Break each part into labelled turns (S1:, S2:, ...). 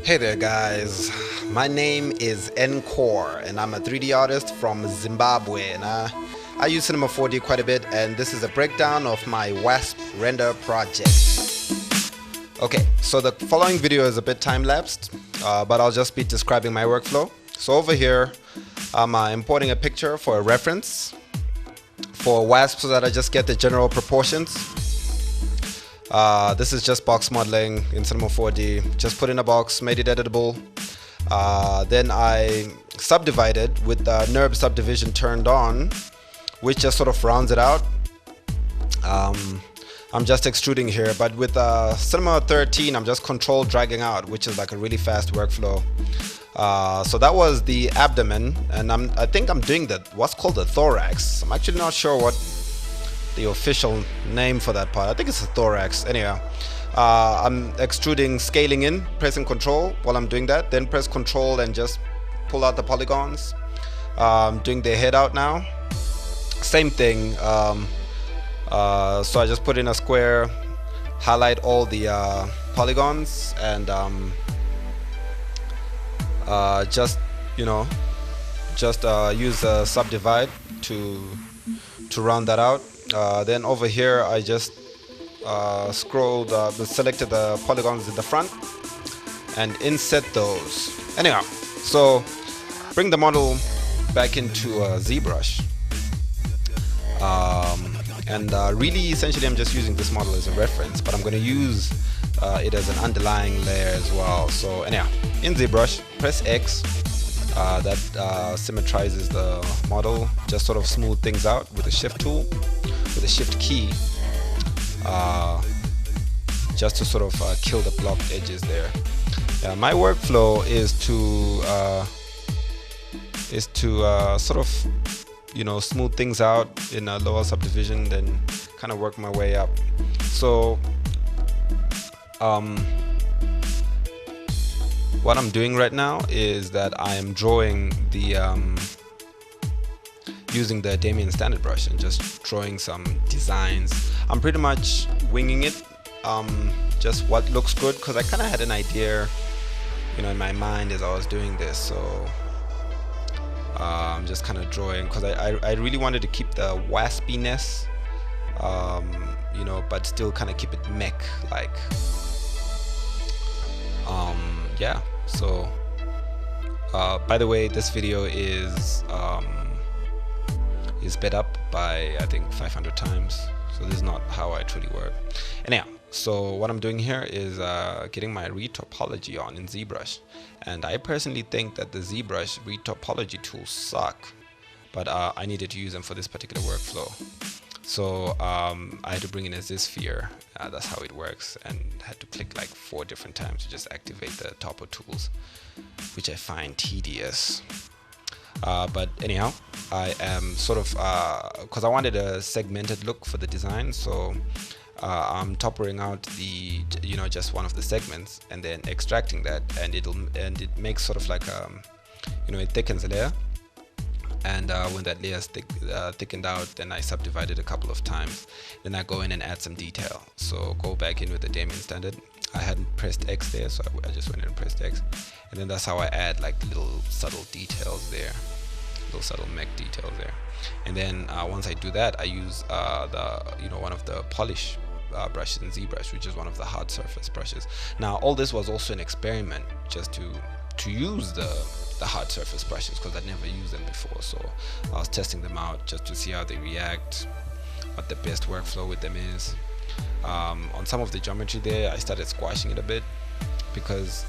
S1: Hey there guys, my name is Enqore and I'm a 3D artist from Zimbabwe, and I use Cinema 4D quite a bit, and this is a breakdown of my Wasp render project. Okay, so the following video is a bit time-lapsed, but I'll just be describing my workflow. So over here I'm importing a picture for a reference for Wasp so that I just get the general proportions. This is just box modeling in Cinema 4D. Just put in a box, made it editable. Then I subdivided with the NURB subdivision turned on, which just sort of rounds it out. I'm just extruding here, but with Cinema 13, I'm just control dragging out, which is like a really fast workflow. So that was the abdomen, and I think I'm doing what's called the thorax. I'm actually not sure what the official name for that part. I think it's a thorax. Anyhow, I'm extruding, scaling in, pressing control while I'm doing that, then press control and just pull out the polygons. Doing the head out now, same thing. So I just put in a square, highlight all the polygons, and just use a subdivide to round that out. Then over here I just selected the polygons in the front and inset those. Anyhow, so bring the model back into Zbrush, and really essentially I'm just using this model as a reference, but I'm going to use it as an underlying layer as well. So anyhow, in Zbrush, press X. That symmetrizes the model, just sort of smooth things out with the shift tool, with the shift key, just to sort of kill the blocked edges there. My workflow is to sort of smooth things out in a lower subdivision, then kind of work my way up. So what I'm doing right now is that I am drawing the using the Damien standard brush and just drawing some designs. I'm pretty much winging it, just what looks good, because I kind of had an idea in my mind as I was doing this. So I'm just kind of drawing because I really wanted to keep the waspiness, but still kind of keep it mech like. Yeah, so by the way, this video is sped up by I think 500 times, so this is not how I truly work. Anyhow, so what I'm doing here is getting my retopology on in Zbrush, and I personally think that the Zbrush retopology tools suck, but I needed to use them for this particular workflow. So I had to bring in a Z-sphere, that's how it works, and had to click like 4 different times to just activate the topo tools, which I find tedious. But anyhow, I am sort of, because I wanted a segmented look for the design, so I'm toppering out the, just one of the segments and then extracting that, and it makes sort of like, it thickens the layer. And when that layer is thickened out, then I subdivide it a couple of times. Then I go in and add some detail. So go back in with the Damien standard. I hadn't pressed X there, so I just went in and pressed X. And then that's how I add like little subtle details there, little subtle mech details there. And then once I do that, I use one of the polish brushes in ZBrush, which is one of the hard surface brushes. Now all this was also an experiment, just to use the hard surface brushes, because I'd never used them before. So I was testing them out just to see how they react, what the best workflow with them is. On some of the geometry there, I started squashing it a bit, because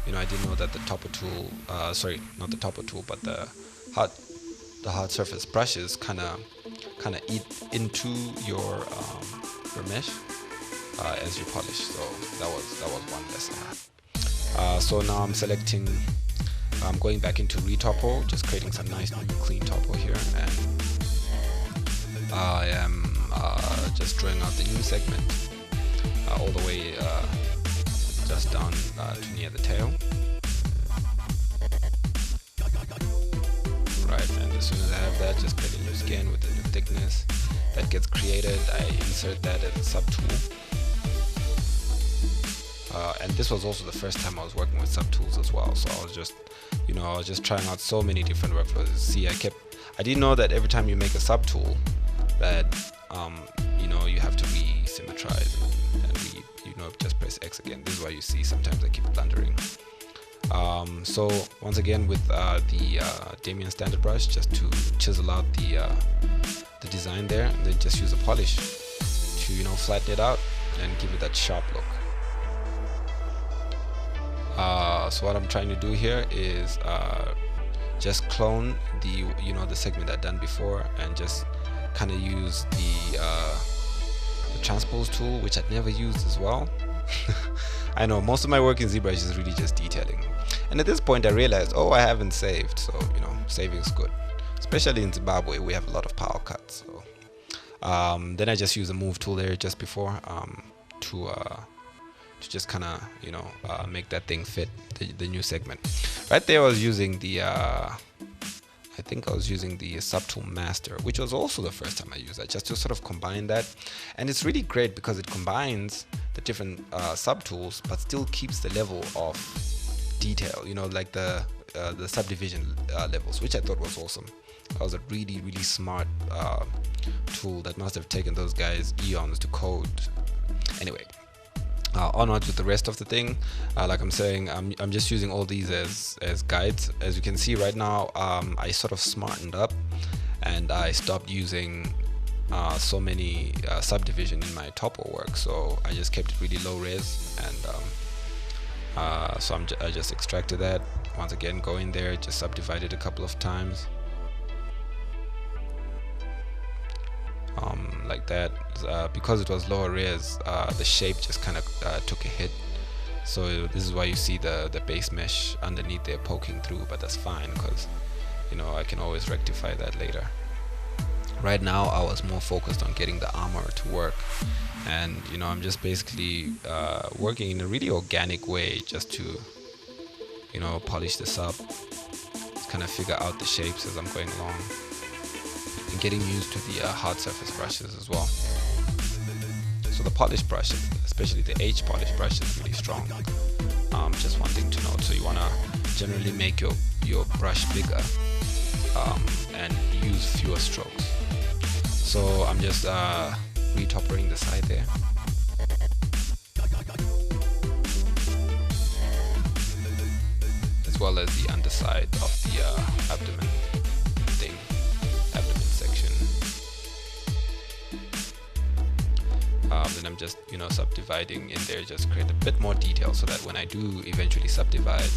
S1: I didn't know that the topo tool, sorry, not the topo tool, but the hard surface brushes kind of eat into your mesh as you polish. So that was one lesson. So now I'm going back into retopo, just creating some nice new clean topo here, and I am just drawing out the new segment all the way just down to near the tail. Right, and as soon as I have that, just create a new skin with a new thickness that gets created. I insert that as a subtool. and this was also the first time I was working with subtools as well. So I was just, I was just trying out so many different workflows. See, I didn't know that every time you make a subtool, that you have to re-symmetrize and just press X again. This is why you see sometimes I keep blundering. So once again with the Damien standard brush, just to chisel out the design there, and then just use a polish to flatten it out and give it that sharp look. So what I'm trying to do here is just clone the segment I'd done before, and just kind of use the transpose tool, which I'd never used as well. I know most of my work in Zbrush is really just detailing, and at this point I realized, I haven't saved, so saving is good, especially in Zimbabwe. We have a lot of power cuts. So then I just use a move tool there just before to just kind of make that thing fit the new segment. Right there I was using the I think I was using the subtool master, which was also the first time I used that, just to sort of combine that. And it's really great because it combines the different subtools but still keeps the level of detail, like the subdivision levels, which I thought was awesome. That was a really, really smart tool that must have taken those guys eons to code. Anyway, onwards with the rest of the thing. Like I'm saying, I'm just using all these as guides. As you can see right now, I sort of smartened up and I stopped using so many subdivision in my topo work, so I just kept it really low res, and so I just extracted that. Once again, go in there, just subdivide it a couple of times, like that. Because it was lower res, the shape just kind of took a hit, so this is why you see the base mesh underneath there poking through, but that's fine because I can always rectify that later. Right now I was more focused on getting the armor to work, and I'm just basically working in a really organic way, just to polish this up, just kind of figure out the shapes as I'm going along, and getting used to the hard surface brushes as well. So the polish brush, especially the H polish brush, is really strong. Just one thing to note, so you want to generally make your brush bigger and use fewer strokes. So I'm just re-toppering the side there. As well as the underside of the abdomen section. Then I'm just subdividing in there, just create a bit more detail so that when I do eventually subdivide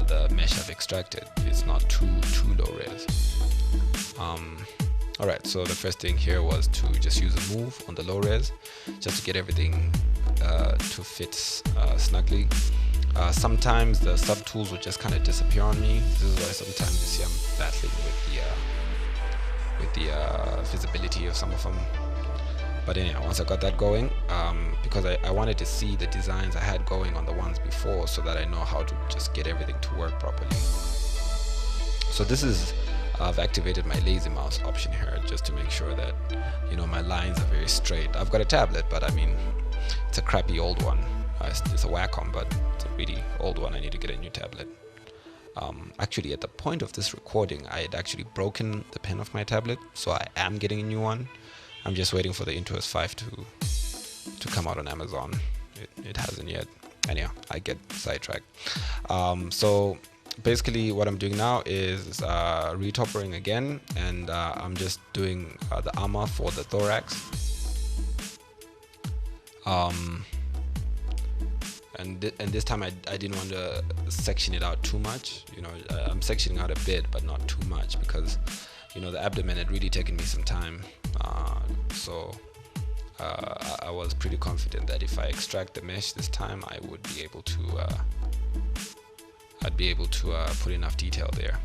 S1: the mesh I've extracted, it's not too low res. Alright, so the first thing here was to just use a move on the low res, just to get everything to fit snugly. Sometimes the subtools will just kind of disappear on me. This is why sometimes you see I'm battling with the visibility of some of them. But anyhow, once I got that going, because I wanted to see the designs I had going on the ones before, so that I know how to just get everything to work properly. So this is, I've activated my lazy mouse option here, just to make sure that my lines are very straight. I've got a tablet, but I mean, it's a crappy old one. It's a Wacom, but it's a really old one. I need to get a new tablet. Actually, at the point of this recording, I had actually broken the pen of my tablet, so I am getting a new one. I'm just waiting for the Intuos 5 to come out on Amazon. It hasn't yet. Anyhow, I get sidetracked. So basically what I'm doing now is re-toppering again, and I'm just doing the armor for the thorax. And this time I didn't want to section it out too much. I'm sectioning out a bit, but not too much, because the abdomen had really taken me some time. So I was pretty confident that if I extract the mesh this time, I would be able to put enough detail there.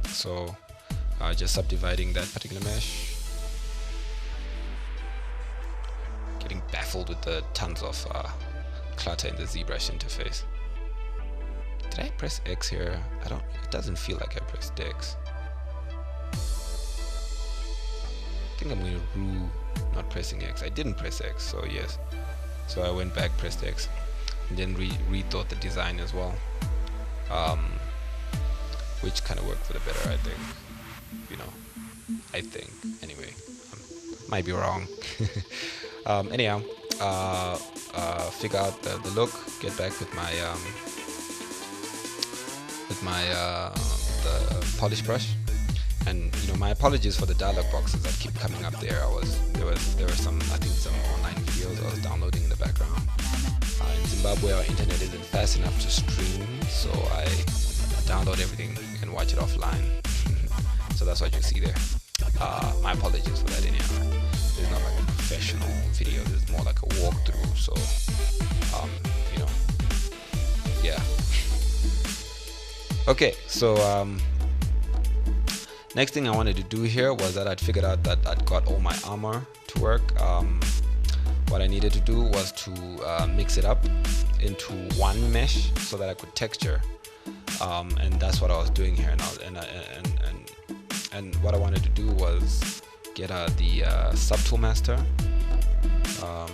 S1: So just subdividing that particular mesh, getting baffled with the tons of clutter in the Zbrush interface. Did I press X here? It doesn't feel like I pressed X. I think I'm going to rue not pressing X. I didn't press X, so yes. So I went back, pressed X. and then rethought the design as well, which kind of worked for the better, I think. I think anyway. Might be wrong. Anyhow, figure out the look. Get back with my the polish brush. And my apologies for the dialog boxes that keep coming up there. There were some online videos I was downloading in the background. In Zimbabwe, our internet isn't fast enough to stream, so I download everything and watch it offline. So that's what you see there. My apologies for that. Anyhow, it's not like a professional video. It's more like a walkthrough. So, yeah. Okay, so next thing I wanted to do here was that I'd figured out that I'd got all my armor to work. What I needed to do was to mix it up into one mesh so that I could texture, and that's what I was doing here now. And what I wanted to do was get the subtool master to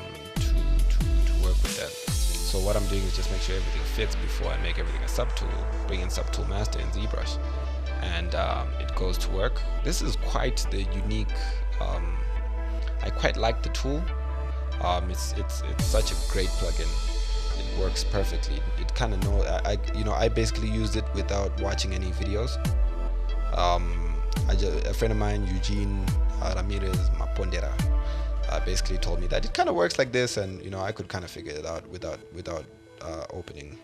S1: work with that. So what I'm doing is just make sure everything fits before I make everything a subtool. Bring in subtool master in Zbrush, and it goes to work. This is quite the unique. I quite like the tool. It's such a great plugin. It works perfectly. It kind of I basically used it without watching any videos. A friend of mine, Eugene Ramirez Mapondera, basically told me that it kind of works like this, and I could kind of figure it out without opening,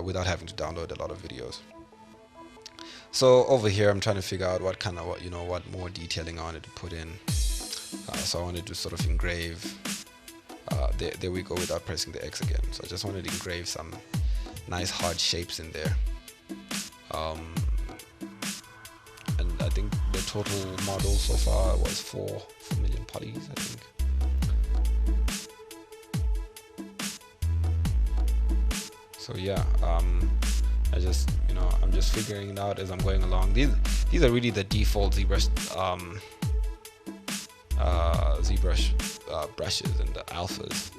S1: without having to download a lot of videos. So over here, I'm trying to figure out what more detailing I wanted to put in. So I wanted to sort of engrave. There we go, without pressing the X again. So I just wanted to engrave some nice hard shapes in there. And I think the total model so far was 4 million polys, I think. So yeah, I'm just figuring it out as I'm going along. These are really the default ZBrush brushes and the alphas.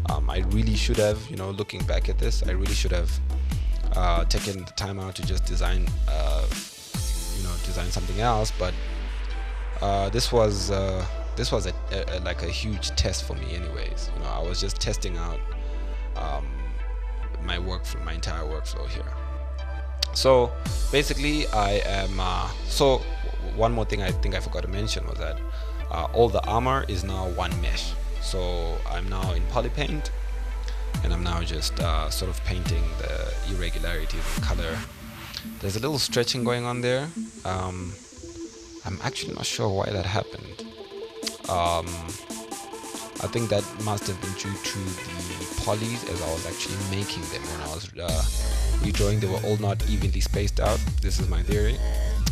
S1: I really should have, looking back at this, I really should have taken the time out to just design something else. But this was like a huge test for me, anyways. I was just testing out my entire workflow here. So basically, I am. So one more thing I think I forgot to mention was that all the armor is now one mesh. So I'm now in polypaint, and I'm now just sort of painting the irregularities in color. There's a little stretching going on there. I'm actually not sure why that happened. I think that must have been due to the polys as I was actually making them. When I was redrawing, they were all not evenly spaced out. This is my theory,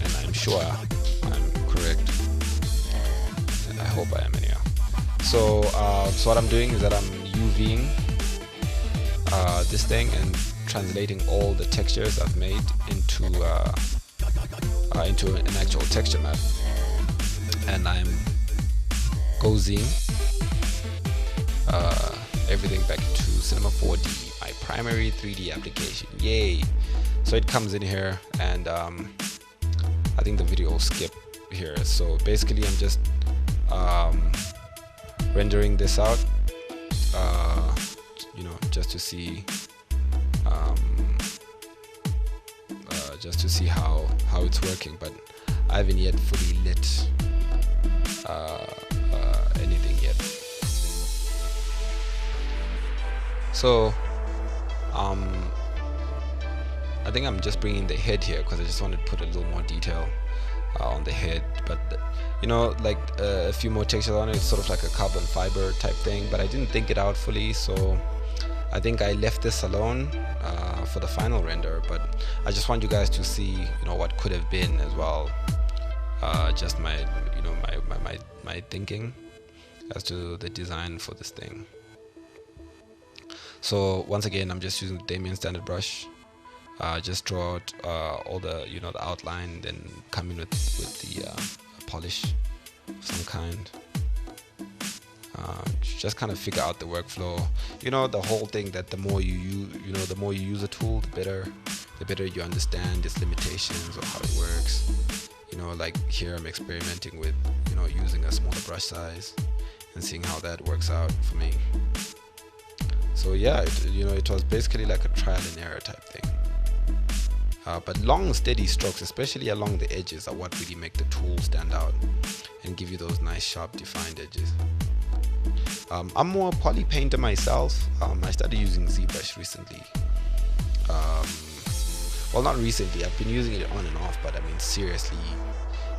S1: and I'm sure I'm correct. And I hope I am anyhow. So what I'm doing is that I'm UVing this thing and translating all the textures I've made into an actual texture map, and I'm ghosting everything back into Cinema 4D, my primary 3D application. Yay! So it comes in here, and I think the video will skip here. So basically, I'm just rendering this out, just to see. Just to see how it's working, but I haven't yet fully lit anything yet. So I think I'm just bringing the head here because I just wanted to put a little more detail on the head, but like a few more textures on it. It's sort of like a carbon fiber type thing, but I didn't think it out fully, so I think I left this alone for the final render. But I just want you guys to see what could have been as well, just my my thinking as to the design for this thing. So once again, I'm just using the Damien standard brush. Just draw out all the the outline, then come in with the polish of some kind. just kind of figure out the workflow. You know, the whole thing that the more you use, the more you use a tool, the better you understand its limitations or how it works. You know, like here I'm experimenting with, you know, using a smaller brush size and seeing how that works out for me. So yeah, it was basically like a trial and error type thing. But long steady strokes, especially along the edges, are what really make the tool stand out and give you those nice sharp defined edges. I'm more a poly painter myself. I started using Zbrush recently. Well, not recently, I've been using it on and off, but I mean seriously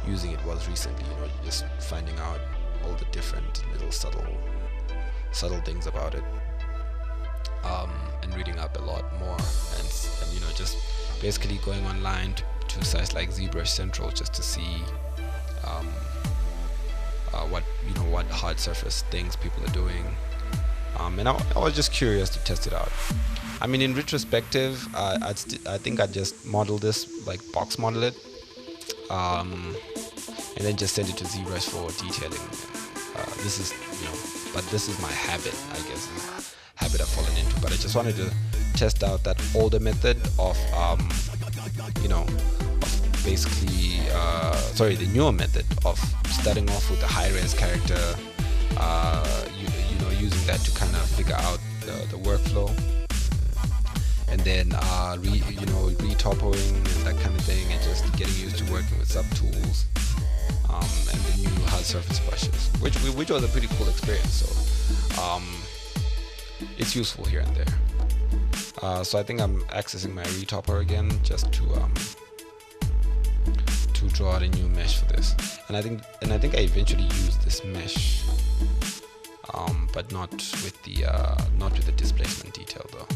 S1: using it was recently, you know, just finding out all the different little subtle things about it, and reading up a lot more, and you know, just basically going online to sites like Zbrush Central just to see what hard surface things people are doing, and I was just curious to test it out. I mean, in retrospective, I think I just modeled this, like box model it, and then just send it to Zbrush for detailing. This is, but this is my habit, I guess, habit I've fallen into. But I just wanted to test out that older method of, basically, the newer method of starting off with a high-res character, using that to kind of figure out the workflow, and then retopoing and that kind of thing, and just getting used to working with subtools, and the new hard surface brushes, which was a pretty cool experience. So it's useful here and there. So I think I'm accessing my retopper again just to draw out a new mesh for this, and I think I eventually used this mesh, but not with the displacement detail though.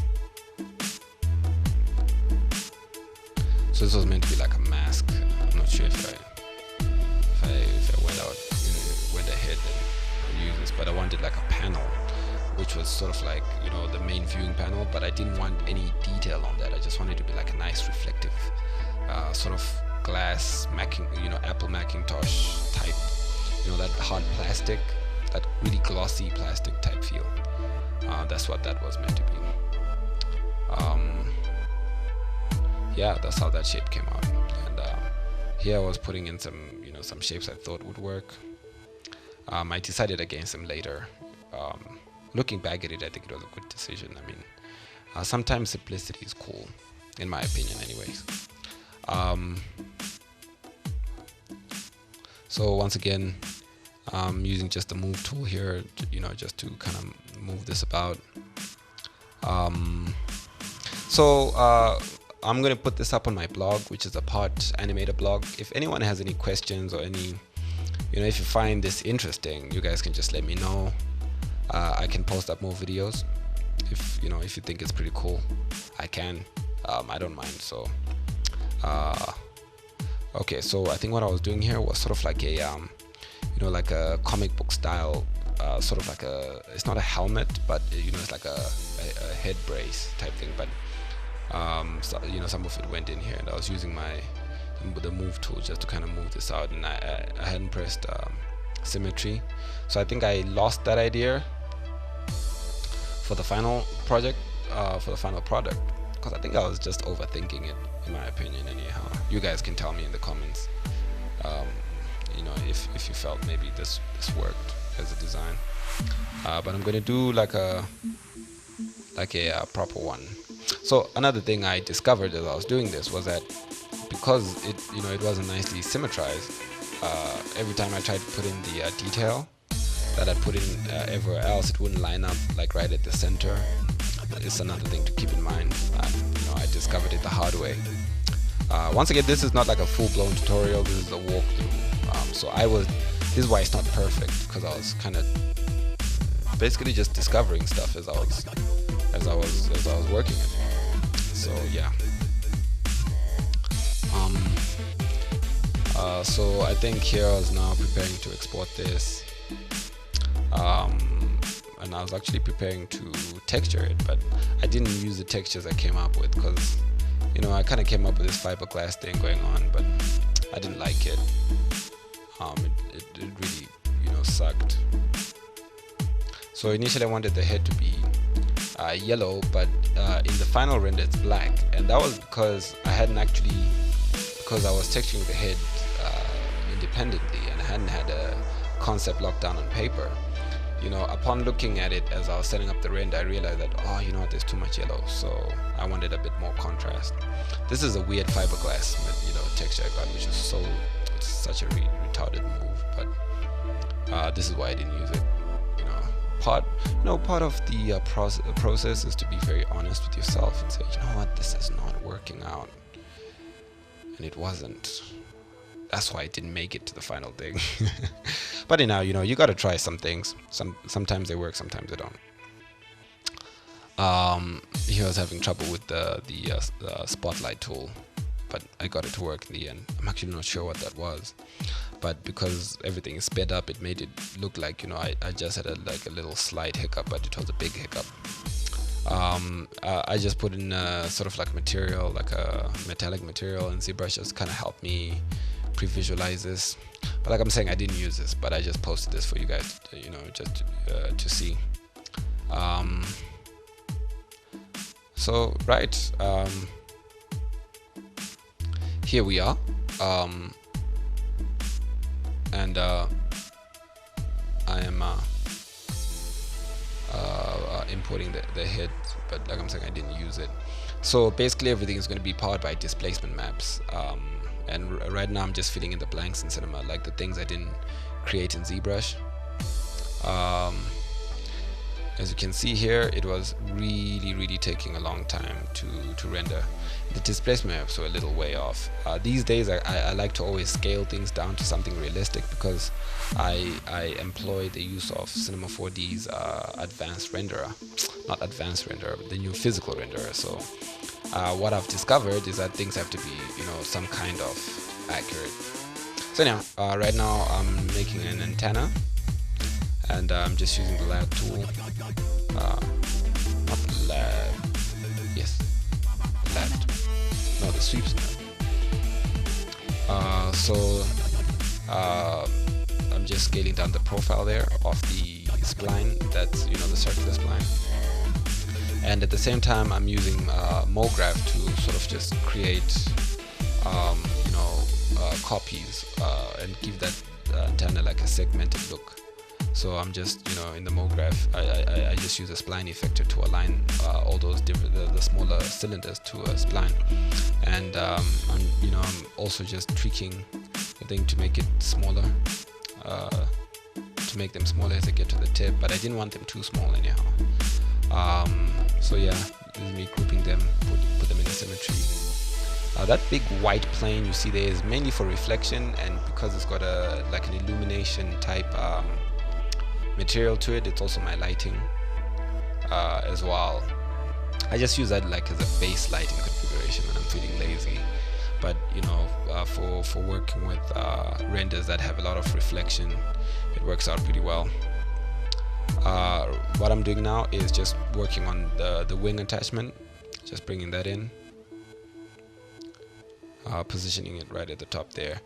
S1: So this was meant to be like a mask. I'm not sure if I went ahead and used this, but I wanted like a panel, which was sort of like, the main viewing panel, but I didn't want any detail on that. I just wanted it to be like a nice reflective sort of glass Apple Macintosh type, that hard plastic, that really glossy plastic type feel. That's what that was meant to be. Yeah, that's how that shape came out. And here I was putting in some shapes I thought would work. I decided against them later. Looking back at it, I think it was a good decision. I mean, sometimes simplicity is cool, in my opinion anyways. So once again, using just the move tool here, just to kind of move this about. I'm going to put this up on my blog, which is a part animator blog. If anyone has any questions or any, if you find this interesting, you guys can just let me know. I can post up more videos. If you think it's pretty cool, I can. I don't mind. So, okay. So I think what I was doing here was sort of like a, like a comic book style, sort of like it's not a helmet, but it's like a head brace type thing. But some of it went in here, and I was using the move tool just to kind of move this out, and I hadn't pressed symmetry, so I think I lost that idea for the final project, for the final product, because I think I was just overthinking it, in my opinion. Anyhow, you guys can tell me in the comments, if you felt maybe this worked as a design, but I'm gonna do like a proper one. So another thing I discovered as I was doing this was that because it wasn't nicely symmetrized, every time I tried to put in the detail that I put in everywhere else, it wouldn't line up like right at the center. It's another thing to keep in mind. I discovered it the hard way. Once again, this is not like a full-blown tutorial. This is a walkthrough. So this is why it's not perfect, because I was kind of basically just discovering stuff as I was working it. So yeah. So I think here I was now preparing to export this, and I was actually preparing to texture it, but I didn't use the textures I came up with, because I kind of came up with this fiberglass thing going on, but I didn't like it. It really sucked. So initially I wanted the head to be yellow, but in the final render it's black, and that was because I was texturing the head independently, and I hadn't had a concept locked down on paper. You know, upon looking at it as I was setting up the render, I realized that, oh, you know what, there's too much yellow, so I wanted a bit more contrast. This is a weird fiberglass, you know, texture I got, which is such a retarded move, but this is why I didn't use it. You know, part of the process is to be very honest with yourself and say, you know what, this is not working out, and it wasn't. That's why I didn't make it to the final thing. But you know, you gotta try some things. Sometimes they work, sometimes they don't. He was having trouble with the spotlight tool, but I got it to work in the end. I'm actually not sure what that was, but because everything is sped up, it made it look like, you know, I just had a little slight hiccup, but it was a big hiccup. I just put in sort of like material, like a metallic material, and Zbrush just kind of helped me pre-visualize this. But like I'm saying, I didn't use this, but I just posted this for you guys, you know, just to see. So right, here we are, and I am importing the head, but like I'm saying, I didn't use it. So basically everything is going to be powered by displacement maps, and right now I'm just filling in the blanks in Cinema, like the things I didn't create in Zbrush. As you can see here, it was really taking a long time to render. The displacement maps were a little way off. These days I like to always scale things down to something realistic, because I employ the use of Cinema 4D's advanced renderer, not advanced renderer, but the new physical renderer. So what I've discovered is that things have to be, you know, some kind of accurate. So now, right now I'm making an antenna, and I'm just using the lab tool. Not lab, yes, lab tool. No, the sweeps now. So I'm just scaling down the profile there of the spline. That's, you know, the circular spline. And at the same time, I'm using MoGraph to sort of just create, you know, copies and give that antenna like a segmented look. So I'm just, you know, in the MoGraph, I just use a spline effector to align all those different, the smaller cylinders to a spline, and I'm also just tweaking the thing to make it smaller, to make them smaller as I get to the tip, but I didn't want them too small anyhow. So yeah, this is me grouping them, put them in a symmetry. That big white plane you see there is mainly for reflection, and because it's got a like an illumination type material to it, it's also my lighting as well. I just use that like as a base lighting configuration when I'm feeling lazy, but you know, for working with renders that have a lot of reflection, it works out pretty well. What I'm doing now is just working on the wing attachment, just bringing that in, positioning it right at the top there.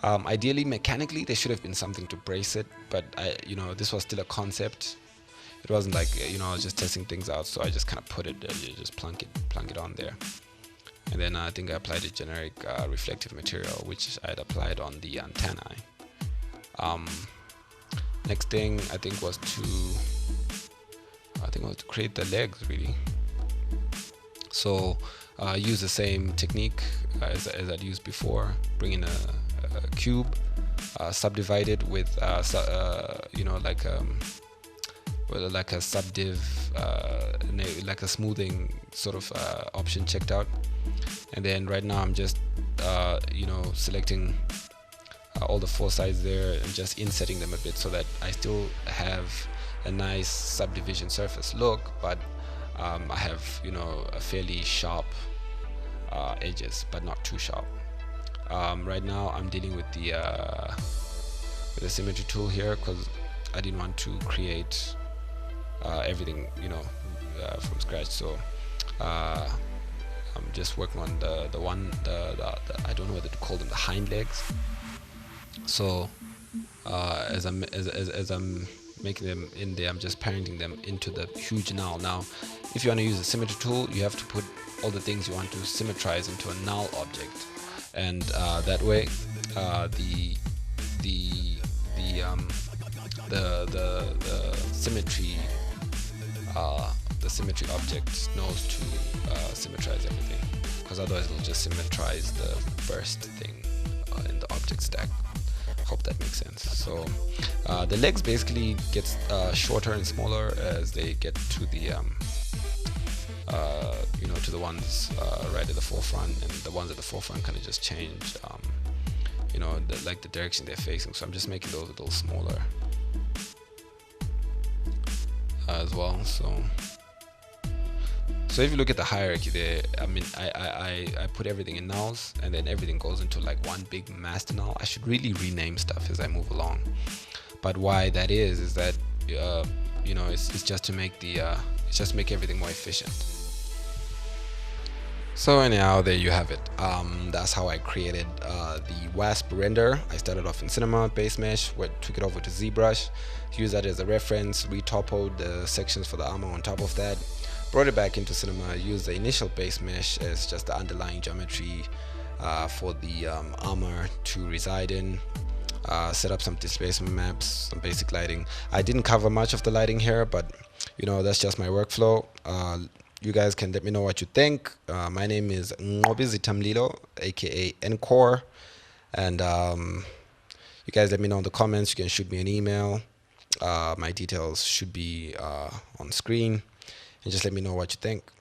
S1: Ideally, mechanically, there should have been something to brace it, but you know, this was still a concept. It wasn't like, you know, I was just testing things out, so I just kind of put it, just plunk it on there. And then I think I applied a generic reflective material, which I had applied on the antennae. Next thing I think was to create the legs, really. So use the same technique as I'd used before. Bring in a cube, subdivide it with you know, like a subdiv, like a smoothing sort of option checked out. And then right now I'm just you know, selecting all the four sides there and just insetting them a bit so that I still have a nice subdivision surface look, but I have, you know, a fairly sharp edges, but not too sharp. Right now I'm dealing with the symmetry tool here, because I didn't want to create everything, you know, from scratch. So I'm just working on the I don't know whether to call them the hind legs. So as I'm making them in there. I'm just parenting them into the huge null. Now, if you want to use a symmetry tool, you have to put all the things you want to symmetrize into a null object, and that way the symmetry the symmetry object knows to symmetrize everything, because otherwise it'll just symmetrize the first thing in the object stack. Hope that makes sense. So the legs basically get shorter and smaller as they get to the to the ones right at the forefront, and the ones at the forefront kind of just change like the direction they're facing. So I'm just making those a little smaller as well. So if you look at the hierarchy there, I mean, I put everything in nulls, and then everything goes into like one big master null. I should really rename stuff as I move along, but why that is that it's just to make make everything more efficient. So anyhow, there you have it. That's how I created the Wasp render. I started off in Cinema, base mesh, took it over to Zbrush, used that as a reference, retopoed the sections for the armor on top of that, brought it back into Cinema, used the initial base mesh as just the underlying geometry for the armor to reside in, set up some displacement maps, some basic lighting. I didn't cover much of the lighting here, but that's just my workflow. You guys can let me know what you think. My name is Enqore, aka Enqore, and you guys let me know in the comments. You can shoot me an email. My details should be on screen, and just let me know what you think.